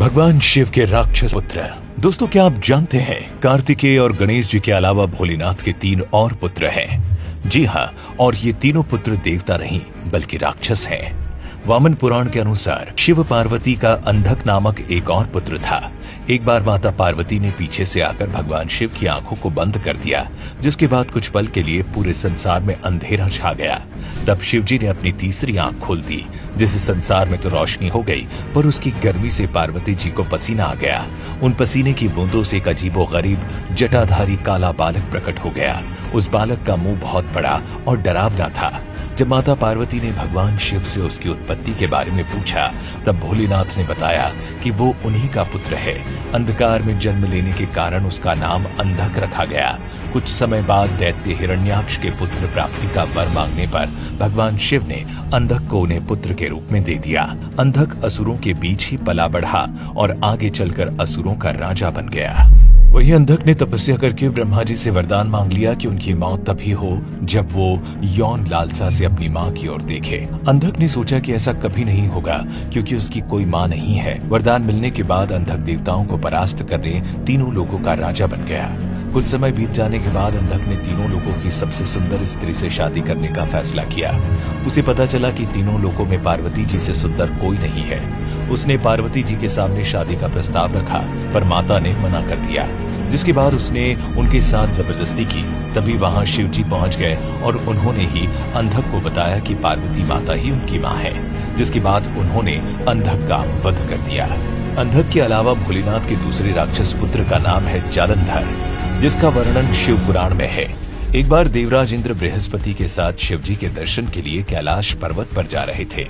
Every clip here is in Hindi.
भगवान शिव के राक्षस पुत्र। दोस्तों, क्या आप जानते हैं कार्तिकेय और गणेश जी के अलावा भोलेनाथ के 3 और पुत्र हैं। जी हाँ, और ये तीनों पुत्र देवता नहीं बल्कि राक्षस हैं। वामन पुराण के अनुसार शिव पार्वती का अंधक नामक एक और पुत्र था। एक बार माता पार्वती ने पीछे से आकर भगवान शिव की आंखों को बंद कर दिया, जिसके बाद कुछ पल के लिए पूरे संसार में अंधेरा छा गया। तब शिव जी ने अपनी तीसरी आंख खोल दी, जिससे संसार में तो रोशनी हो गई, पर उसकी गर्मी से पार्वती जी को पसीना आ गया। उन पसीने की बूंदों से एक अजीबोगरीब जटाधारी काला बालक प्रकट हो गया। उस बालक का मुंह बहुत बड़ा और डरावना था। जब माता पार्वती ने भगवान शिव से उसकी उत्पत्ति के बारे में पूछा, तब भोलेनाथ ने बताया कि वो उन्हीं का पुत्र है। अंधकार में जन्म लेने के कारण उसका नाम अंधक रखा गया। कुछ समय बाद दैत्य हिरण्याक्ष के पुत्र प्राप्ति का वर मांगने पर भगवान शिव ने अंधक को उन्हें पुत्र के रूप में दे दिया। अंधक असुरों के बीच ही पला बढ़ा और आगे चलकर असुरों का राजा बन गया। वही अंधक ने तपस्या करके ब्रह्मा जी से वरदान मांग लिया कि उनकी मौत तभी हो जब वो यौन लालसा से अपनी माँ की ओर देखे। अंधक ने सोचा कि ऐसा कभी नहीं होगा क्योंकि उसकी कोई माँ नहीं है। वरदान मिलने के बाद अंधक देवताओं को परास्त करने तीनों लोगों का राजा बन गया। कुछ समय बीत जाने के बाद अंधक ने तीनों लोगों की सबसे सुंदर स्त्री से शादी करने का फैसला किया। उसे पता चला कि तीनों लोगों में पार्वती जी से सुंदर कोई नहीं है। उसने पार्वती जी के सामने शादी का प्रस्ताव रखा, पर माता ने मना कर दिया, जिसके बाद उसने उनके साथ जबरदस्ती की। तभी वहां शिव जी पहुंच गए और उन्होंने ही अंधक को बताया कि पार्वती माता ही उनकी माँ है, जिसके बाद उन्होंने अंधक का वध कर दिया। अंधक के अलावा भोलेनाथ के दूसरे राक्षस पुत्र का नाम है जालंधर, जिसका वर्णन शिव पुराण में है। एक बार देवराज इंद्र बृहस्पति के साथ शिव जी के दर्शन के लिए कैलाश पर्वत पर जा रहे थे।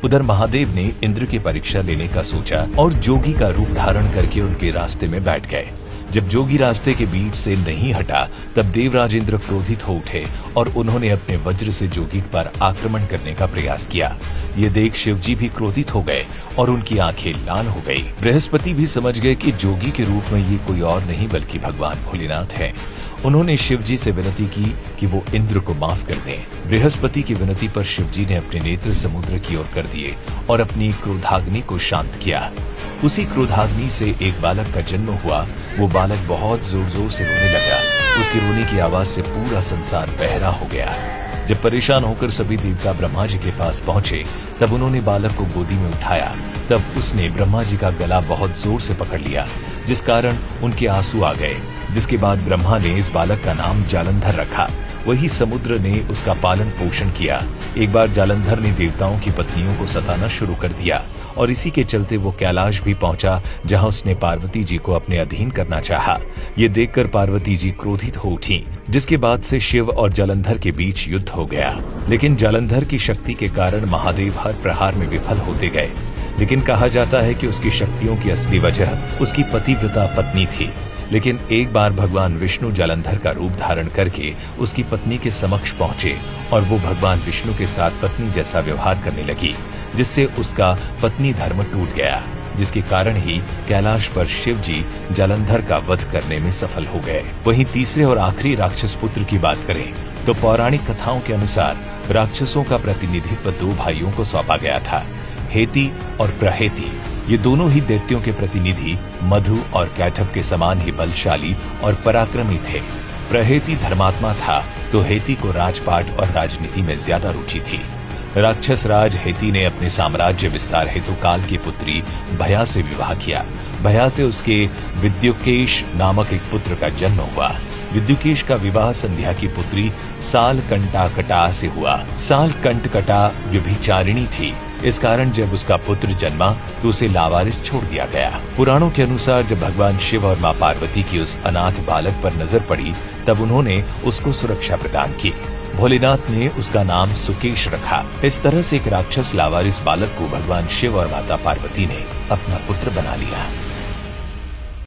उधर महादेव ने इंद्र की परीक्षा लेने का सोचा और जोगी का रूप धारण करके उनके रास्ते में बैठ गए। जब जोगी रास्ते के बीच से नहीं हटा, तब देवराज इंद्र क्रोधित हो उठे और उन्होंने अपने वज्र से जोगी पर आक्रमण करने का प्रयास किया। ये देख शिव जी भी क्रोधित हो गए और उनकी आंखें लाल हो गई। बृहस्पति भी समझ गए कि जोगी के रूप में ये कोई और नहीं बल्कि भगवान भोलेनाथ हैं। उन्होंने शिव जी से विनती की कि वो इंद्र को माफ कर दें। बृहस्पति की विनती पर शिव जी ने अपने नेत्र समुद्र की ओर कर दिए और अपनी क्रोधाग्नि को शांत किया। उसी क्रोधाग्नि से एक बालक का जन्म हुआ। वो बालक बहुत जोर जोर से रोने लगा। उसके रोने की आवाज से पूरा संसार बहरा हो गया। जब परेशान होकर सभी देवता ब्रह्मा जी के पास पहुंचे, तब उन्होंने बालक को गोदी में उठाया। तब उसने ब्रह्मा जी का गला बहुत जोर से पकड़ लिया, जिस कारण उनके आंसू आ गए। जिसके बाद ब्रह्मा ने इस बालक का नाम जालंधर रखा। वही समुद्र ने उसका पालन पोषण किया। एक बार जालंधर ने देवताओं की पत्नियों को सताना शुरू कर दिया और इसी के चलते वो कैलाश भी पहुंचा, जहां उसने पार्वती जी को अपने अधीन करना चाहा। ये देखकर पार्वती जी क्रोधित हो उठी, जिसके बाद से शिव और जालंधर के बीच युद्ध हो गया। लेकिन जालंधर की शक्ति के कारण महादेव हर प्रहार में विफल होते गए। लेकिन कहा जाता है कि उसकी शक्तियों की असली वजह उसकी पतिव्रता पत्नी थी। लेकिन एक बार भगवान विष्णु जालंधर का रूप धारण करके उसकी पत्नी के समक्ष पहुंचे और वो भगवान विष्णु के साथ पत्नी जैसा व्यवहार करने लगी, जिससे उसका पत्नी धर्म टूट गया, जिसके कारण ही कैलाश पर शिव जी जालंधर का वध करने में सफल हो गए। वहीं तीसरे और आखिरी राक्षस पुत्र की बात करें तो पौराणिक कथाओं के अनुसार राक्षसों का प्रतिनिधित्व 2 भाइयों को सौंपा गया था, हेती और प्रहेती। ये दोनों ही दैत्यों के प्रतिनिधि मधु और कैटभ के समान ही बलशाली और पराक्रमी थे। प्रहेती धर्मात्मा था तो हेती को राजपाट और राजनीति में ज्यादा रुचि थी। राक्षस राज हेती ने अपने साम्राज्य विस्तार हेतु काल की पुत्री भया से विवाह किया। भया से उसके विद्युकेश नामक एक पुत्र का जन्म हुआ। विद्युकेश का विवाह संध्या की पुत्री सालकंटाकटा से हुआ। सालकंटकटा व्यभिचारिणी थी। इस कारण जब उसका पुत्र जन्मा तो उसे लावारिस छोड़ दिया गया। पुराणों के अनुसार जब भगवान शिव और माँ पार्वती की उस अनाथ बालक पर नजर पड़ी, तब उन्होंने उसको सुरक्षा प्रदान की। भोलेनाथ ने उसका नाम सुकेश रखा। इस तरह से एक राक्षस लावारिस बालक को भगवान शिव और माता पार्वती ने अपना पुत्र बना लिया।